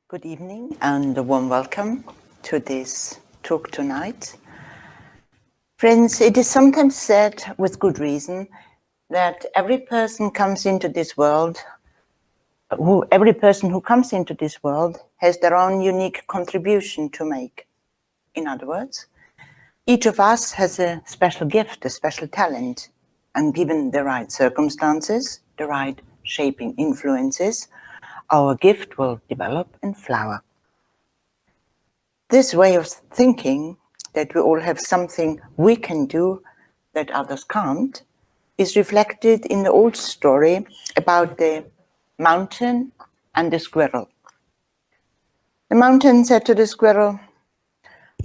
Good evening and a warm welcome to this talk tonight. Friends, it is sometimes said with good reason that every person who comes into this world has their own unique contribution to make. In other words, each of us has a special gift, a special talent, and given the right circumstances, the right shaping influences, our gift will develop and flower. This way of thinking, that we all have something we can do that others can't, is reflected in the old story about the mountain and the squirrel. The mountain said to the squirrel,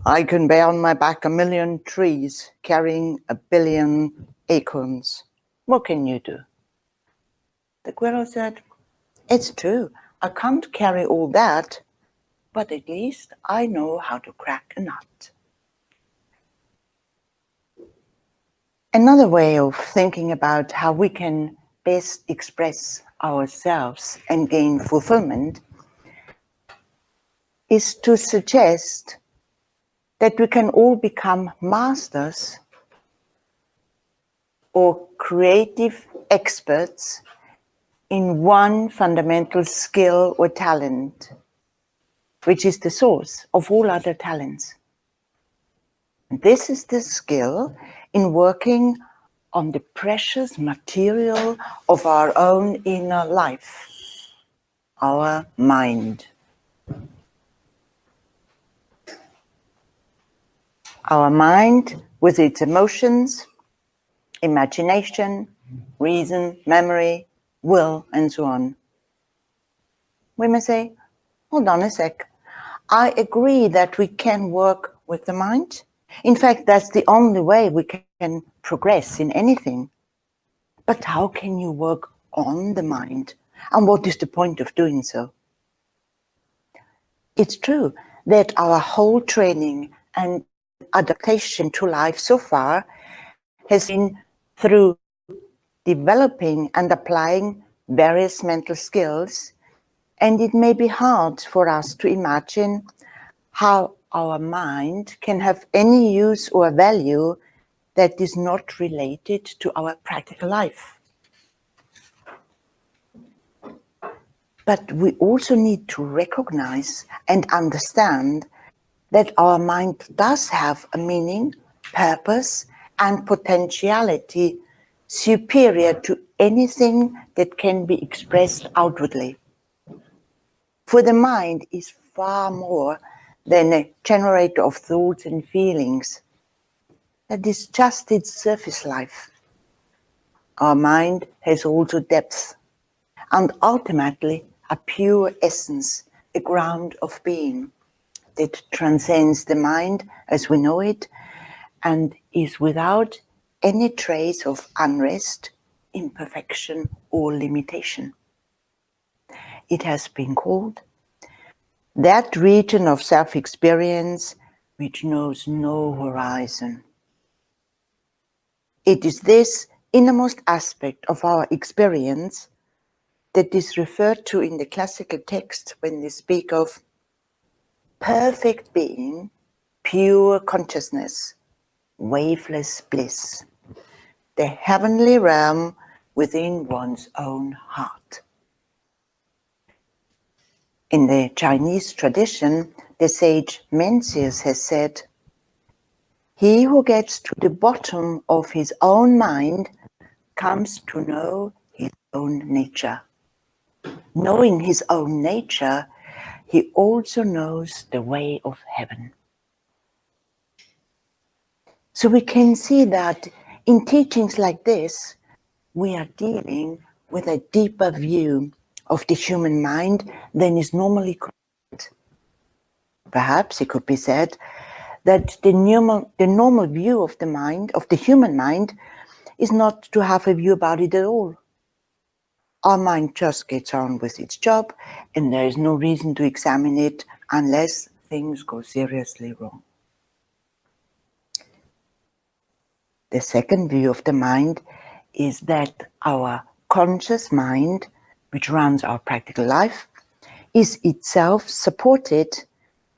"I can bear on my back 1,000,000 trees carrying 1,000,000,000 acorns. What can you do?" The squirrel said, "It's true, I can't carry all that, but at least I know how to crack a nut." Another way of thinking about how we can best express ourselves and gain fulfillment is to suggest that we can all become masters or creative experts in one fundamental skill or talent, which is the source of all other talents. This is the skill in working on the precious material of our own inner life, our mind. Our mind, with its emotions, imagination, reason, memory, will, and so on. We may say, hold on a sec, I agree that we can work with the mind. In fact, that's the only way we can progress in anything. But how can you work on the mind? And what is the point of doing so? It's true that our whole training and adaptation to life so far has been through developing and applying various mental skills, and it may be hard for us to imagine how our mind can have any use or value that is not related to our practical life. But we also need to recognize and understand that our mind does have a meaning, purpose, and potentiality superior to anything that can be expressed outwardly. For the mind is far more than a generator of thoughts and feelings. That is just its surface life. Our mind has also depth, and ultimately a pure essence, a ground of being that transcends the mind as we know it and is without any trace of unrest, imperfection, or limitation. It has been called that region of self-experience which knows no horizon. It is this innermost aspect of our experience that is referred to in the classical text when they speak of perfect being, pure consciousness, waveless bliss, the heavenly realm within one's own heart. In the Chinese tradition, the sage Mencius has said, "He who gets to the bottom of his own mind comes to know his own nature. Knowing his own nature, he also knows the way of heaven." So we can see that in teachings like this, we are dealing with a deeper view of the human mind than is normally correct. Perhaps it could be said that the normal view of the mind, of the human mind, is not to have a view about it at all. Our mind just gets on with its job, and there is no reason to examine it unless things go seriously wrong. The second view of the mind is that our conscious mind, which runs our practical life, is itself supported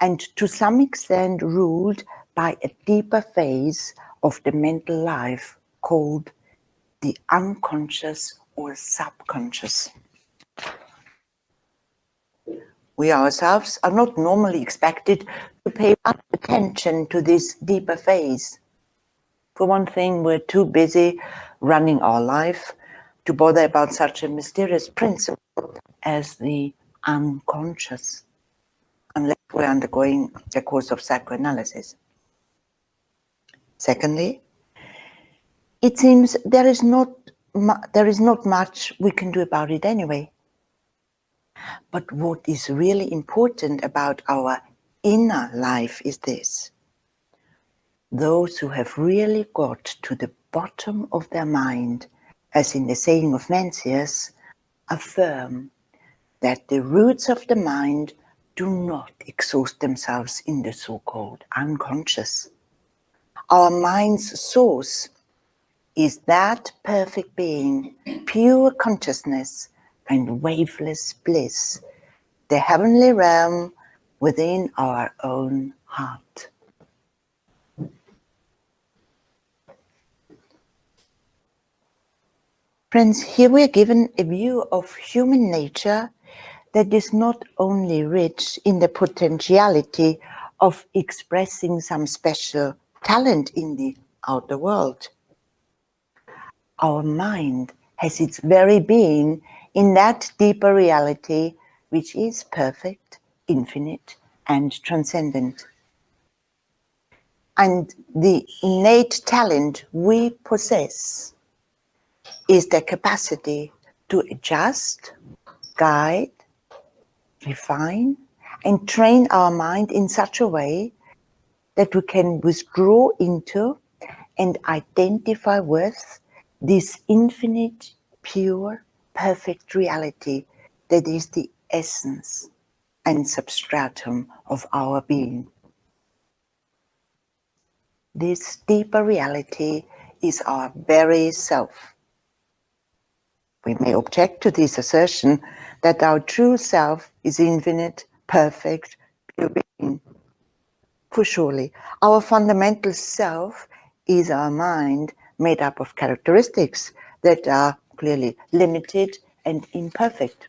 and to some extent ruled by a deeper phase of the mental life called the unconscious or subconscious. We ourselves are not normally expected to pay much attention to this deeper phase. For one thing, we're too busy running our life to bother about such a mysterious principle as the unconscious, unless we're undergoing a course of psychoanalysis. Secondly, it seems there is not much we can do about it anyway. But what is really important about our inner life is this. Those who have really got to the bottom of their mind, as in the saying of Mencius, affirm that the roots of the mind do not exhaust themselves in the so-called unconscious. Our mind's source is that perfect being, pure consciousness and waveless bliss, the heavenly realm within our own heart. Friends, here we are given a view of human nature that is not only rich in the potentiality of expressing some special talent in the outer world. Our mind has its very being in that deeper reality which is perfect, infinite, and transcendent. And the innate talent we possess is the capacity to adjust, guide, refine, and train our mind in such a way that we can withdraw into and identify with this infinite, pure, perfect reality that is the essence and substratum of our being. This deeper reality is our very self. We may object to this assertion that our true self is infinite, perfect, pure being. For surely, our fundamental self is our mind made up of characteristics that are clearly limited and imperfect.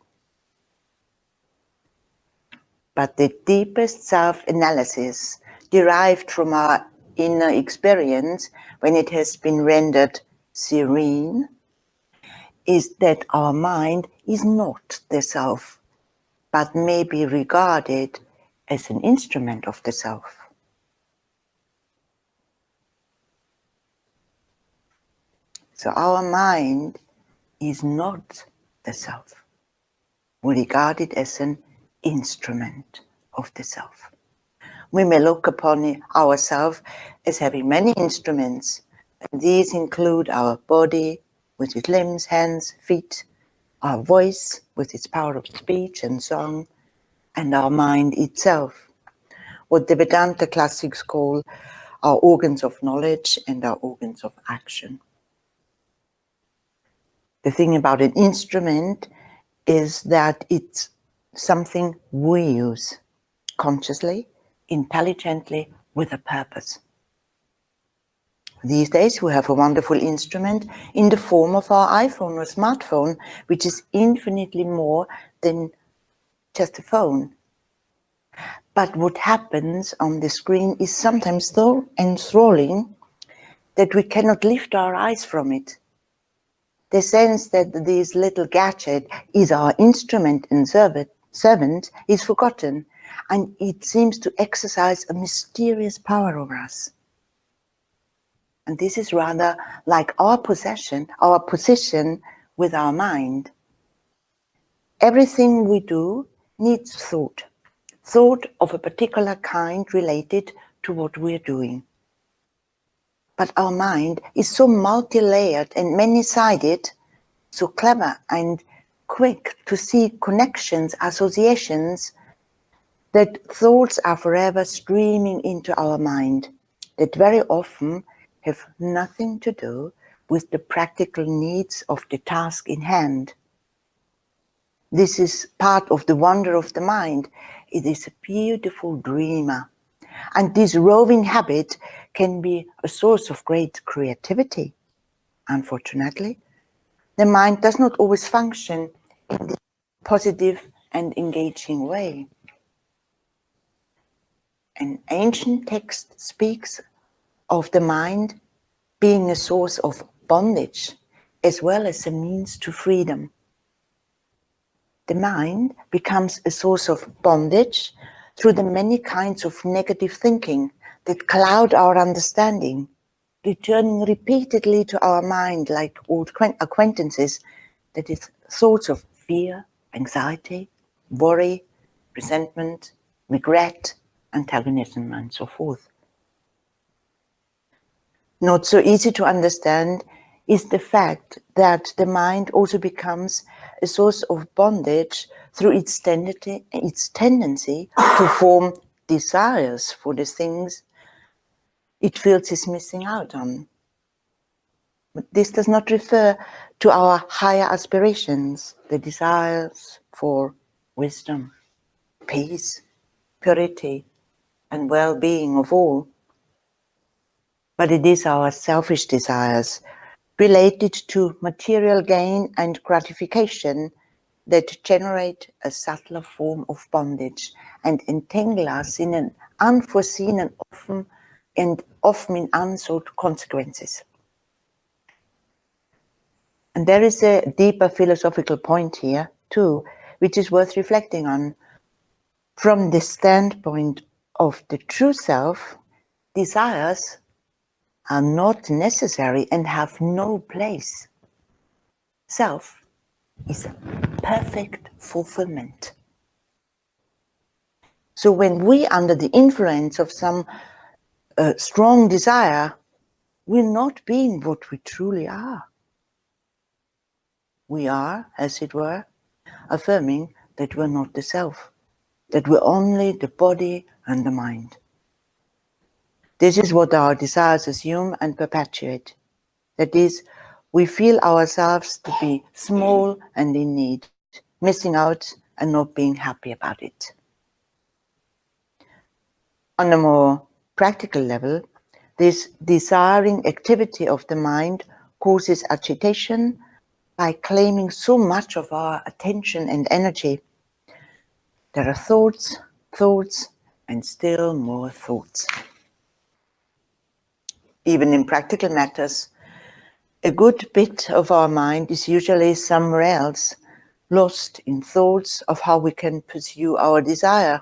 But the deepest self-analysis derived from our inner experience, when it has been rendered serene, is that our mind is not the self, but may be regarded as an instrument of the self. So our mind is not the self. We regard it as an instrument of the self. We may look upon ourselves as having many instruments, and these include our body with its limbs, hands, feet, our voice with its power of speech and song, and our mind itself, what the Vedanta classics call our organs of knowledge and our organs of action. The thing about an instrument is that it's something we use consciously, intelligently, with a purpose. These days we have a wonderful instrument in the form of our iPhone or smartphone, which is infinitely more than just a phone. But what happens on the screen is sometimes so enthralling that we cannot lift our eyes from it. The sense that this little gadget is our instrument and servant is forgotten, and it seems to exercise a mysterious power over us. And this is rather like our position with our mind. Everything we do needs thought of a particular kind related to what we're doing. But our mind is so multi-layered and many-sided, so clever and quick to see connections, associations, that thoughts are forever streaming into our mind, that very often have nothing to do with the practical needs of the task in hand. This is part of the wonder of the mind. It is a beautiful dreamer. And this roving habit can be a source of great creativity. Unfortunately, the mind does not always function in this positive and engaging way. An ancient text speaks of the mind being a source of bondage as well as a means to freedom. The mind becomes a source of bondage through the many kinds of negative thinking that cloud our understanding, returning repeatedly to our mind like old acquaintances, that is, thoughts of fear, anxiety, worry, resentment, regret, antagonism, and so forth. Not so easy to understand is the fact that the mind also becomes a source of bondage through its tendency to form desires for the things it feels is missing out on. But this does not refer to our higher aspirations, the desires for wisdom, peace, purity, and well-being of all. But it is our selfish desires related to material gain and gratification that generate a subtler form of bondage and entangle us in an unforeseen and often in unsought consequences. And there is a deeper philosophical point here too, which is worth reflecting on. From the standpoint of the true self, desires are not necessary and have no place. Self is perfect fulfillment. So when we, under the influence of some strong desire, we're not being what we truly are. We are, as it were, affirming that we're not the self, that we're only the body and the mind. This is what our desires assume and perpetuate. That is, we feel ourselves to be small and in need, missing out and not being happy about it. On a more practical level, this desiring activity of the mind causes agitation by claiming so much of our attention and energy. There are thoughts, and still more thoughts. Even in practical matters, a good bit of our mind is usually somewhere else, lost in thoughts of how we can pursue our desire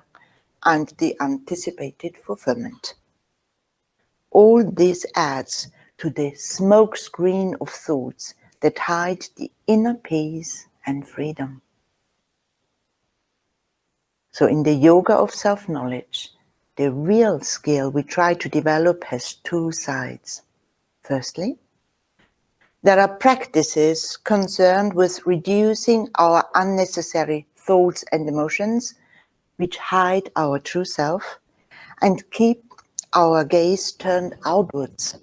and the anticipated fulfillment. All this adds to the smokescreen of thoughts that hide the inner peace and freedom. So in the yoga of self-knowledge, the real skill we try to develop has two sides. Firstly, there are practices concerned with reducing our unnecessary thoughts and emotions, which hide our true self and keep our gaze turned outwards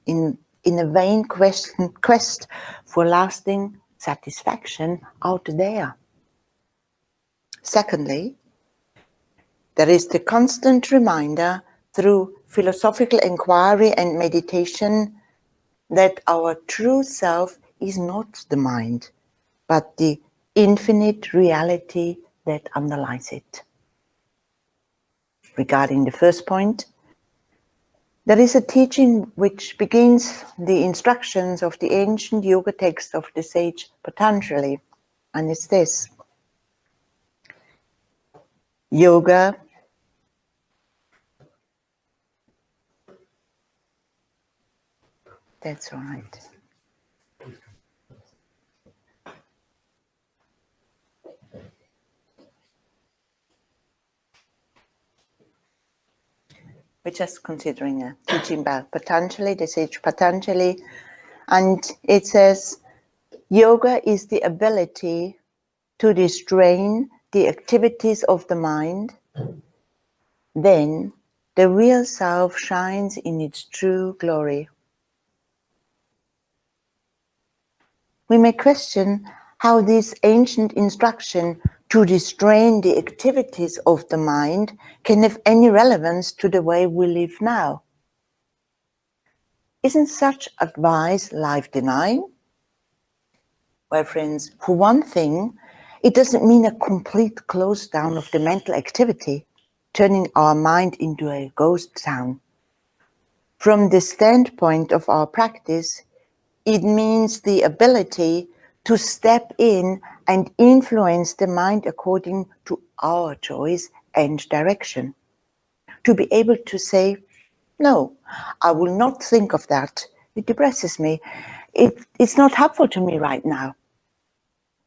in a vain quest for lasting satisfaction out there. Secondly, there is the constant reminder through philosophical inquiry and meditation that our true self is not the mind, but the infinite reality that underlies it. Regarding the first point, there is a teaching which begins the instructions of the ancient yoga text of the sage Patanjali, and it's this: yoga that's right. We're just considering a teaching about Patanjali, the sage Patanjali, and it says, yoga is the ability to restrain the activities of the mind. Then the real self shines in its true glory. We may question how this ancient instruction to restrain the activities of the mind can have any relevance to the way we live now. Isn't such advice life-denying? Well, friends, for one thing, it doesn't mean a complete close down of the mental activity, turning our mind into a ghost town. From the standpoint of our practice, it means the ability to step in and influence the mind according to our choice and direction. To be able to say, no, I will not think of that. It depresses me. It's not helpful to me right now.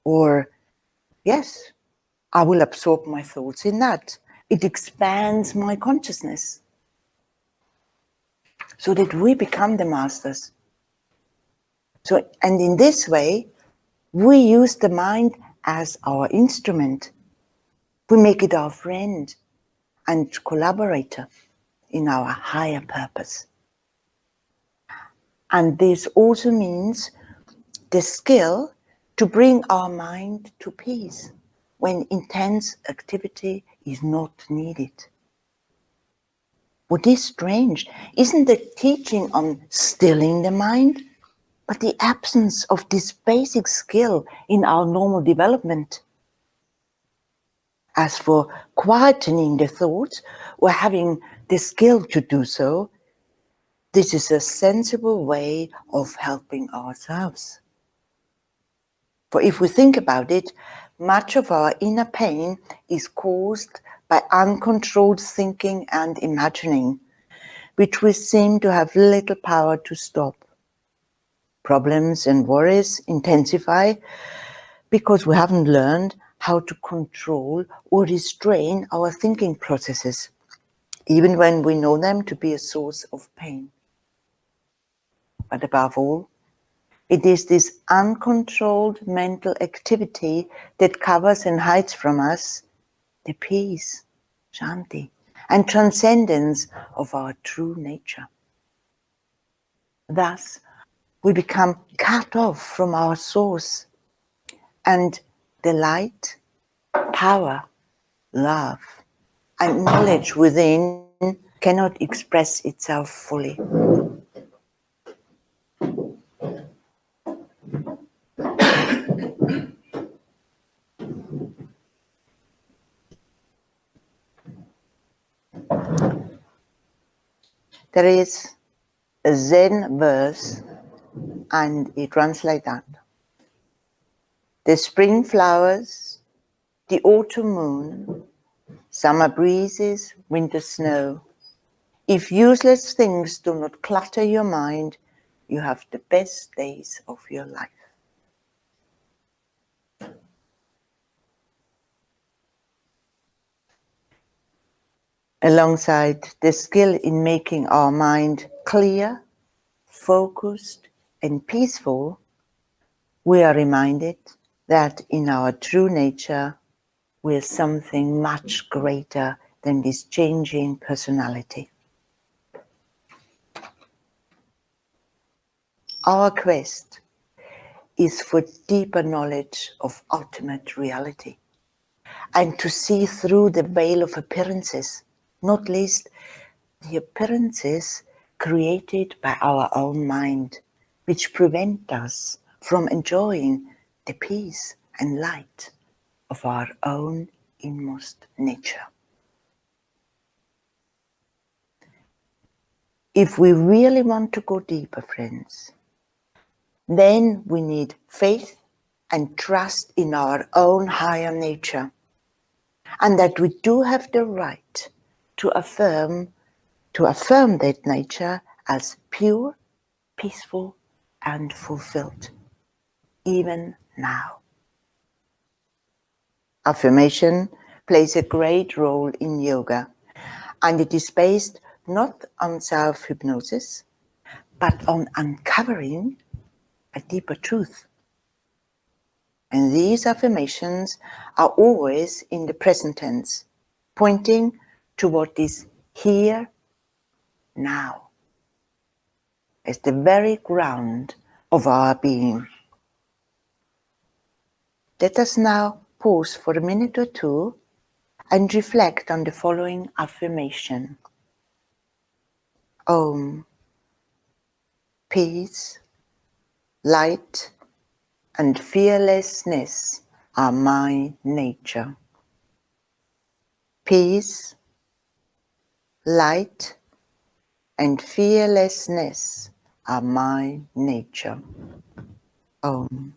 Or, yes, I will absorb my thoughts in that. It expands my consciousness so that we become the masters. So, and in this way, we use the mind as our instrument. We make it our friend and collaborator in our higher purpose. And this also means the skill to bring our mind to peace when intense activity is not needed. What is strange isn't the teaching on stilling the mind, but the absence of this basic skill in our normal development. As for quietening the thoughts or having the skill to do so, this is a sensible way of helping ourselves. For if we think about it, much of our inner pain is caused by uncontrolled thinking and imagining, which we seem to have little power to stop. Problems and worries intensify because we haven't learned how to control or restrain our thinking processes, even when we know them to be a source of pain. But above all, it is this uncontrolled mental activity that covers and hides from us the peace, shanti, and transcendence of our true nature. Thus, we become cut off from our source, and the light, power, love, and knowledge within cannot express itself fully. There is a Zen verse, and it runs like that. The spring flowers, the autumn moon, summer breezes, winter snow. If useless things do not clutter your mind, you have the best days of your life. Alongside the skill in making our mind clear, focused, and peaceful, we are reminded that in our true nature, we are something much greater than this changing personality. Our quest is for deeper knowledge of ultimate reality and to see through the veil of appearances, not least the appearances created by our own mind, which prevent us from enjoying the peace and light of our own inmost nature. If we really want to go deeper, friends, then we need faith and trust in our own higher nature, and that we do have the right to affirm that nature as pure, peaceful, and fulfilled, even now. Affirmation plays a great role in yoga, and it is based not on self-hypnosis, but on uncovering a deeper truth. And these affirmations are always in the present tense, pointing to what is here now, as the very ground of our being. Let us now pause for a minute or two and reflect on the following affirmation. Om. Peace, light, and fearlessness are my nature. Peace, light, and fearlessness are my nature. Om.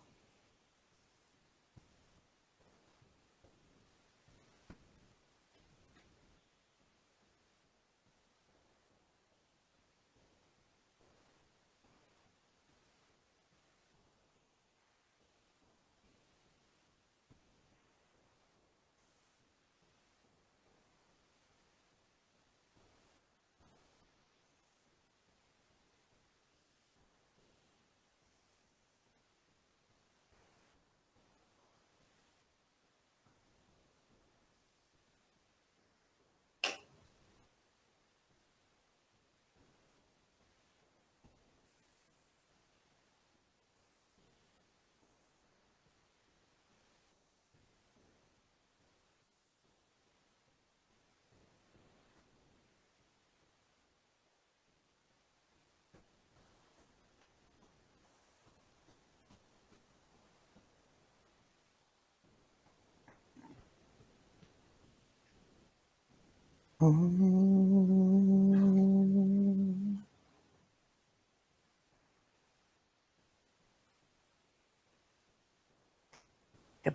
Let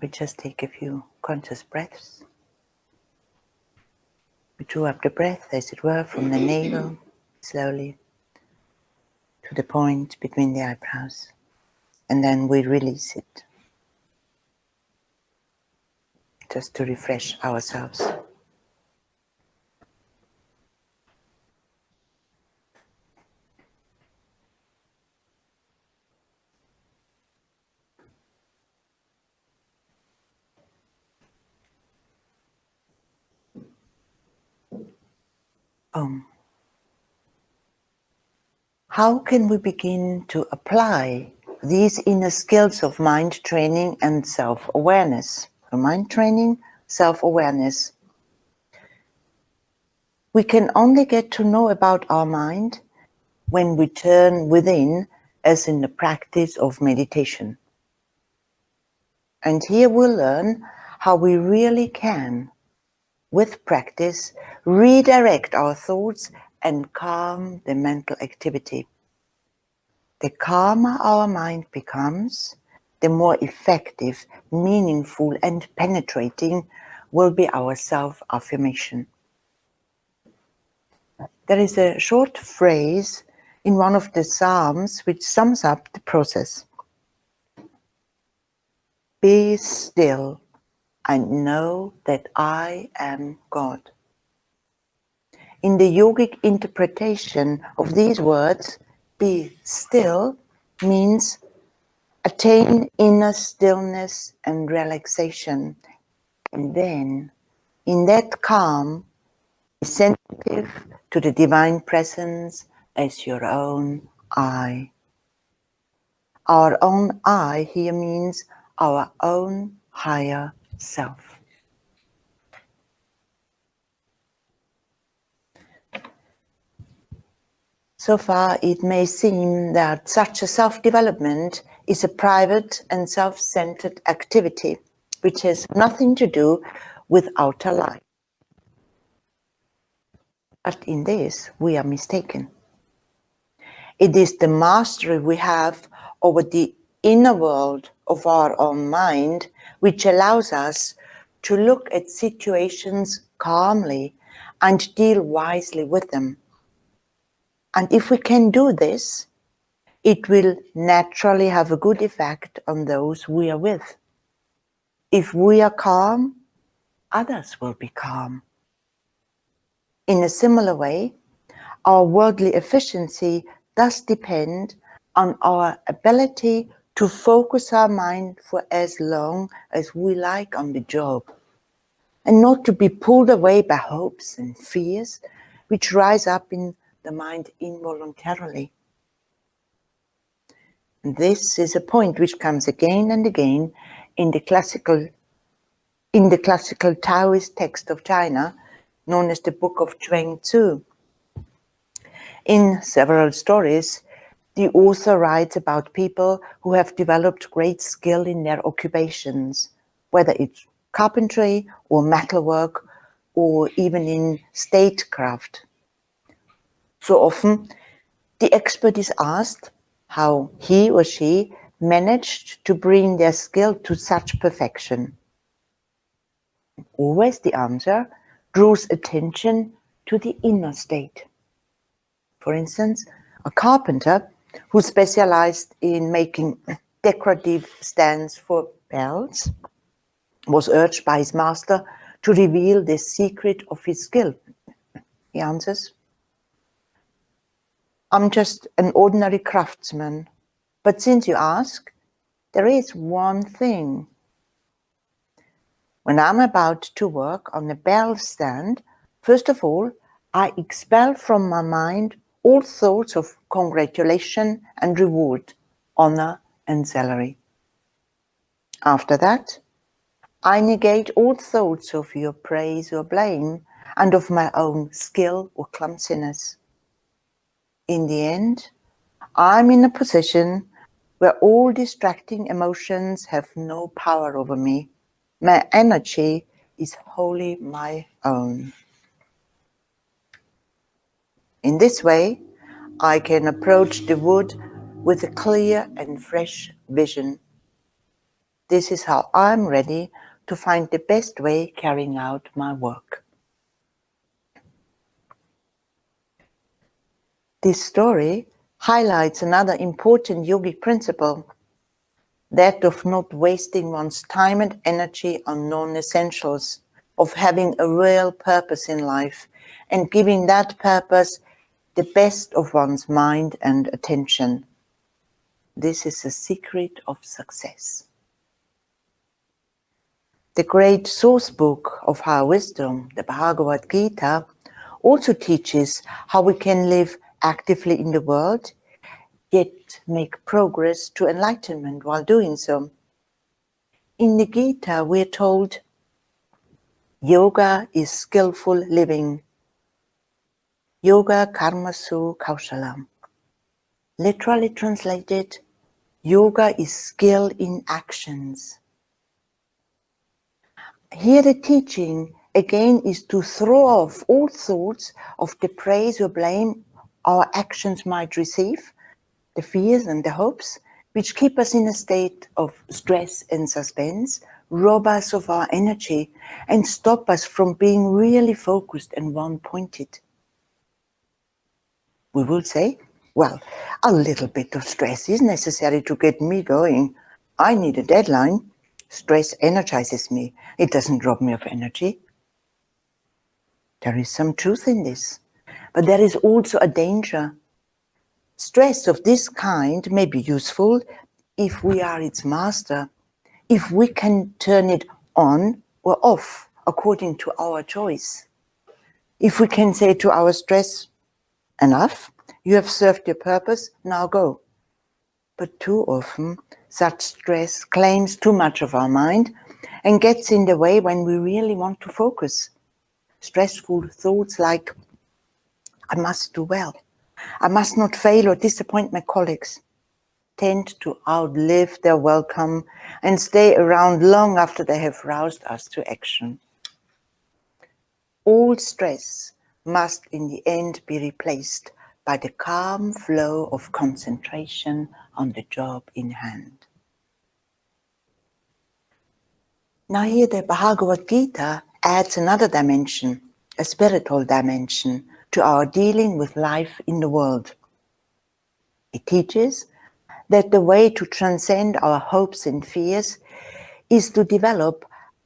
me just take a few conscious breaths. We draw up the breath, as it were, from the navel, slowly to the point between the eyebrows, and then we release it, just to refresh ourselves. How can we begin to apply these inner skills of mind training and self-awareness? Mind training, self-awareness. We can only get to know about our mind when we turn within, as in the practice of meditation. And here we'll learn how we really can, with practice, redirect our thoughts and calm the mental activity. The calmer our mind becomes, the more effective, meaningful, and penetrating will be our self-affirmation. There is a short phrase in one of the Psalms which sums up the process. Be still and know that I am God. In the yogic interpretation of these words, be still means attain inner stillness and relaxation, and then in that calm, be sensitive to the divine presence as your own I. Our own I here means our own higher self. So far, it may seem that such a self-development is a private and self-centered activity, which has nothing to do with outer life. But in this, we are mistaken. It is the mastery we have over the inner world of our own mind which allows us to look at situations calmly and deal wisely with them. And if we can do this, it will naturally have a good effect on those we are with. If we are calm, others will be calm. In a similar way, our worldly efficiency does depend on our ability to focus our mind for as long as we like on the job, and not to be pulled away by hopes and fears which rise up in the mind involuntarily. And this is a point which comes again and again in the classical Taoist text of China, known as the Book of Chuang Tzu. In several stories, the author writes about people who have developed great skill in their occupations, whether it's carpentry or metalwork or even in statecraft. So often, the expert is asked how he or she managed to bring their skill to such perfection. Always the answer draws attention to the inner state. For instance, a carpenter who specialized in making decorative stands for bells was urged by his master to reveal the secret of his skill. He answers, "I'm just an ordinary craftsman, but since you ask, there is one thing. When I'm about to work on a bell stand, first of all, I expel from my mind all thoughts of congratulation and reward, honor and salary. After that, I negate all thoughts of your praise or blame and of my own skill or clumsiness. In the end, I'm in a position where all distracting emotions have no power over me. My energy is wholly my own. In this way, I can approach the wood with a clear and fresh vision. This is how I'm ready to find the best way carrying out my work." This story highlights another important yogic principle, that of not wasting one's time and energy on non-essentials, of having a real purpose in life and giving that purpose the best of one's mind and attention. This is the secret of success. The great source book of our wisdom, the Bhagavad Gita, also teaches how we can live actively in the world, yet make progress to enlightenment while doing so. In the Gita, we are told, yoga is skillful living. Yoga karmasu kaushalam. Literally translated, yoga is skill in actions. Here the teaching again is to throw off all thoughts of the praise or blame our actions might receive, the fears and the hopes, which keep us in a state of stress and suspense, rob us of our energy, and stop us from being really focused and one-pointed. We will say, well, a little bit of stress is necessary to get me going. I need a deadline. Stress energizes me. It doesn't rob me of energy. There is some truth in this, but there is also a danger. Stress of this kind may be useful if we are its master, if we can turn it on or off according to our choice. If we can say to our stress, enough, you have served your purpose, now go. But too often, such stress claims too much of our mind and gets in the way when we really want to focus. Stressful thoughts like, I must do well, I must not fail or disappoint my colleagues, tend to outlive their welcome and stay around long after they have roused us to action. All stress must in the end be replaced by the calm flow of concentration on the job in hand. Now here the Bhagavad Gita adds another dimension, a spiritual dimension, to our dealing with life in the world. It teaches that the way to transcend our hopes and fears is to develop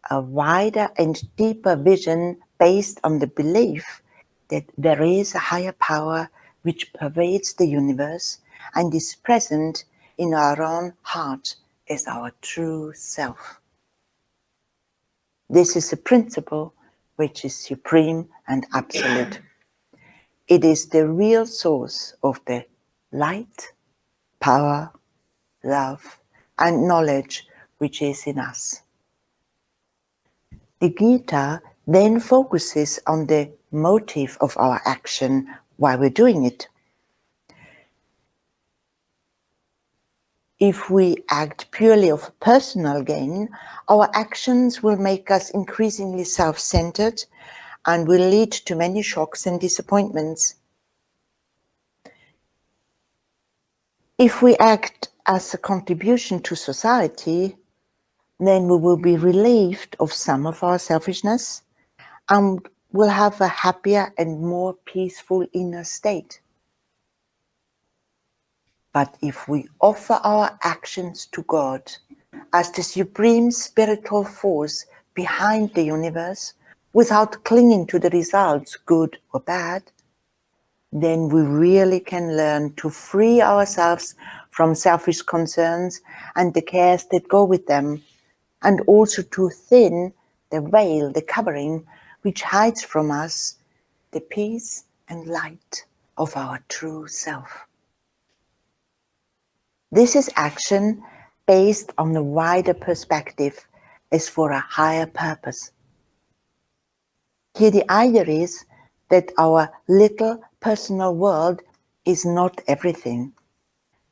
a wider and deeper vision based on the belief that there is a higher power which pervades the universe and is present in our own heart as our true self. This is a principle which is supreme and absolute. It is the real source of the light, power, love, and knowledge which is in us. The Gita then focuses on the motive of our action, why we're doing it. If we act purely of personal gain, our actions will make us increasingly self-centered and will lead to many shocks and disappointments. If we act as a contribution to society, then we will be relieved of some of our selfishness and will have a happier and more peaceful inner state. But if we offer our actions to God as the supreme spiritual force behind the universe, without clinging to the results, good or bad, then we really can learn to free ourselves from selfish concerns and the cares that go with them, and also to thin the veil, the covering, which hides from us the peace and light of our true self. This is action based on a wider perspective as for a higher purpose. Here the idea is that our little personal world is not everything,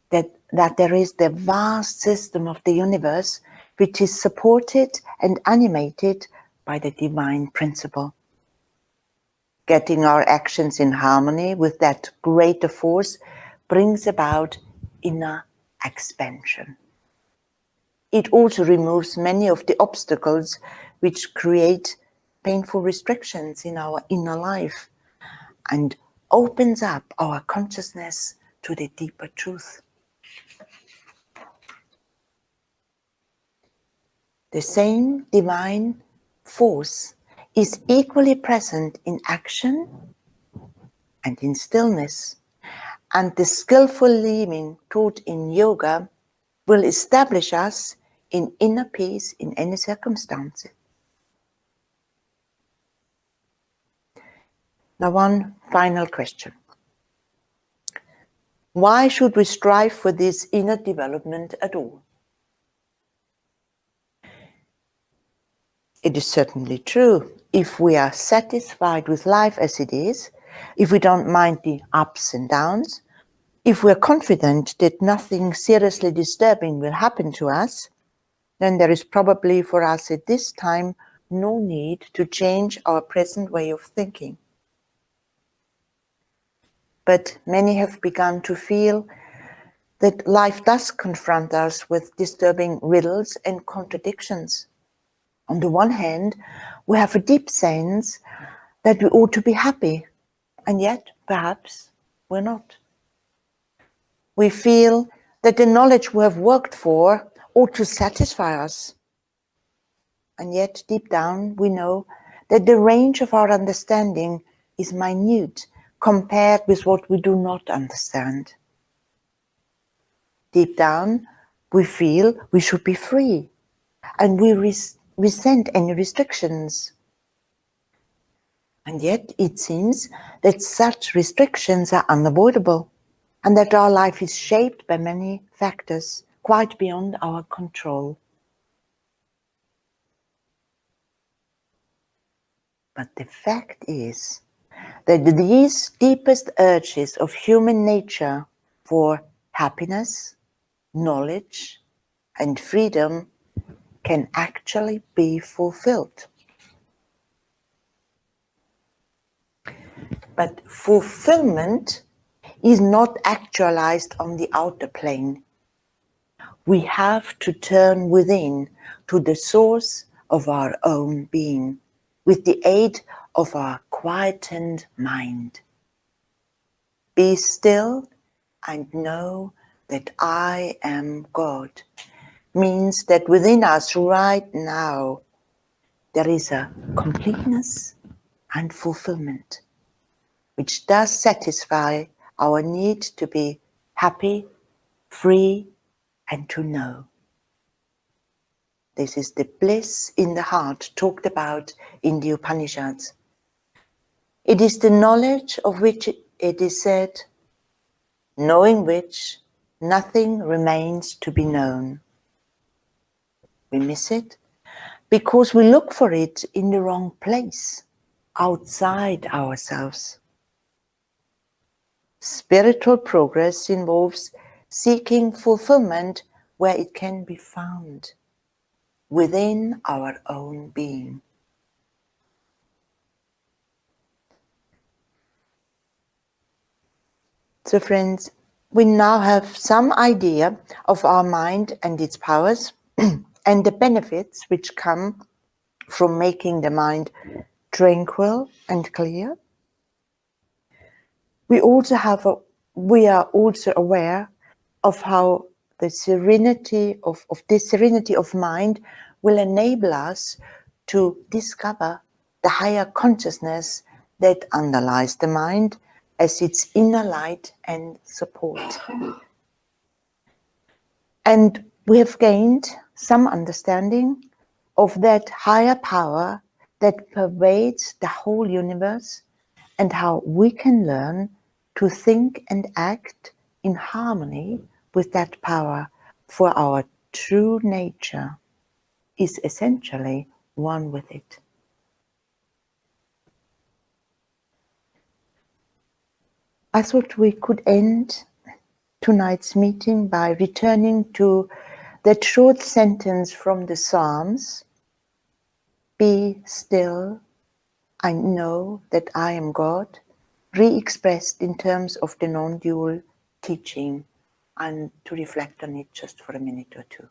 that there is the vast system of the universe which is supported and animated by the divine principle. Getting our actions in harmony with that greater force brings about inner expansion. It also removes many of the obstacles which create painful restrictions in our inner life and opens up our consciousness to the deeper truth. The same divine force is equally present in action and in stillness, and the skillful living taught in yoga will establish us in inner peace in any circumstances. Now, one final question. Why should we strive for this inner development at all? It is certainly true. If we are satisfied with life as it is, if we don't mind the ups and downs, if we are confident that nothing seriously disturbing will happen to us, then there is probably for us at this time no need to change our present way of thinking. But many have begun to feel that life does confront us with disturbing riddles and contradictions. On the one hand, we have a deep sense that we ought to be happy, and yet, perhaps, we're not. We feel that the knowledge we have worked for ought to satisfy us, and yet, deep down, we know that the range of our understanding is minute compared with what we do not understand. Deep down, we feel we should be free, and we resent any restrictions. And yet it seems that such restrictions are unavoidable, and that our life is shaped by many factors quite beyond our control. But the fact is that these deepest urges of human nature for happiness, knowledge, and freedom can actually be fulfilled. But fulfillment is not actualized on the outer plane. We have to turn within to the source of our own being with the aid of our quietened mind. Be still and know that I am God means that within us right now there is a completeness and fulfillment which does satisfy our need to be happy, free, and to know. This is the bliss in the heart talked about in the Upanishads. It is the knowledge of which it is said, knowing which nothing remains to be known. We miss it because we look for it in the wrong place, outside ourselves. Spiritual progress involves seeking fulfillment where it can be found, within our own being. So friends, we now have some idea of our mind and its powers and the benefits which come from making the mind tranquil and clear. We are also aware of how the serenity of this serenity of mind will enable us to discover the higher consciousness that underlies the mind as its inner light and support. And we have gained some understanding of that higher power that pervades the whole universe and how we can learn to think and act in harmony with that power, for our true nature is essentially one with it. I thought we could end tonight's meeting by returning to that short sentence from the Psalms: "Be still, I know that I am God," re-expressed in terms of the non-dual teaching, and to reflect on it just for a minute or two.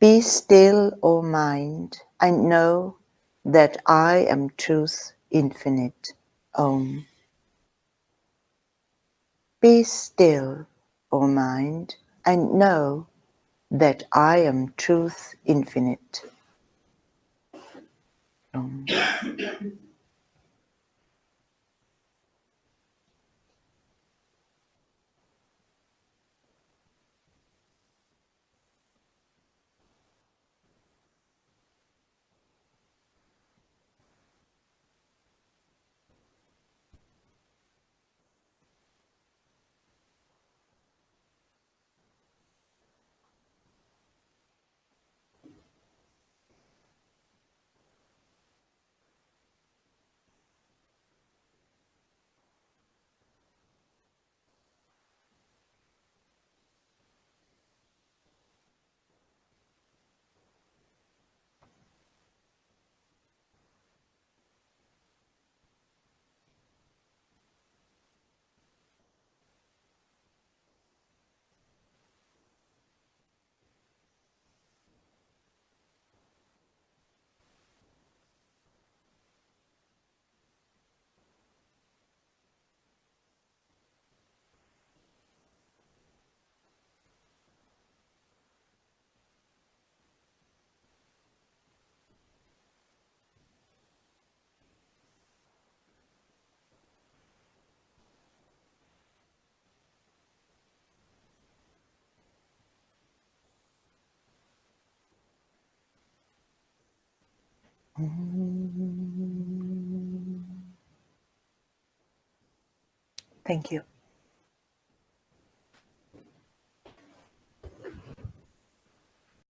Be still, O mind, and know that I am truth infinite. Om. Be still, O mind, and know that I am truth infinite. Om. Thank you.